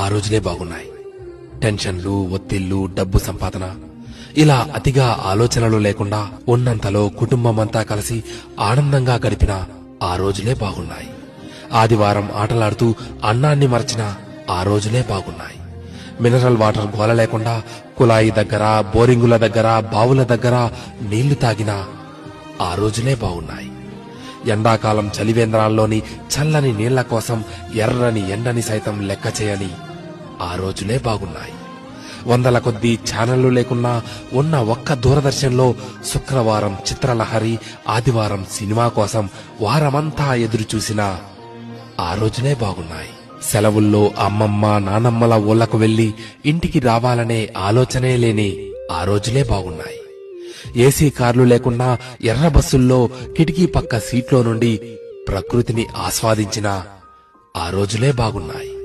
రోజులే బాగున్నాయి. టెన్షన్లు, ఒత్తిళ్లు, డబ్బు సంపాదన ఇలా అతిగా ఆలోచనలు లేకుండా ఉన్నంతలో కుటుంబమంతా కలిసి ఆనందంగా గడిపిన ఆ రోజులే బాగున్నాయి. ఆదివారం ఆటలాడుతూ అన్నాన్ని మరచిన ఆ రోజులే బాగున్నాయి. మినరల్ వాటర్ గోల లేకుండా కుళాయి దగ్గర, బోరింగుల దగ్గర, బావుల దగ్గర నీళ్లు తాగిన ఆ రోజులే బాగున్నాయి. ఎండాకాలం చలివేంద్రాల్లోని చల్లని నీళ్ల కోసం ఎర్రని ఎండని సైతం లెక్క చేయని ఆ రోజులే బాగున్నాయి. వందల కొద్దీ ఛానళ్లు లేకున్నా ఉన్న ఒక్క దూరదర్శన్లో శుక్రవారం చిత్రలహరి, ఆదివారం సినిమా కోసం వారమంతా ఎదురుచూసిన ఆ రోజులే బాగున్నాయి. సెలవుల్లో అమ్మమ్మ, నానమ్మల ఊళ్లకు వెళ్లి ఇంటికి రావాలనే ఆలోచనే లేని ఆ రోజులే బాగున్నాయి. ఏసీ కార్లు లేకుండా ఎర్ర బస్సుల్లో కిటికీ పక్క సీట్లో నుండి ప్రకృతిని ఆస్వాదించిన ఆ రోజులే బాగున్నాయి.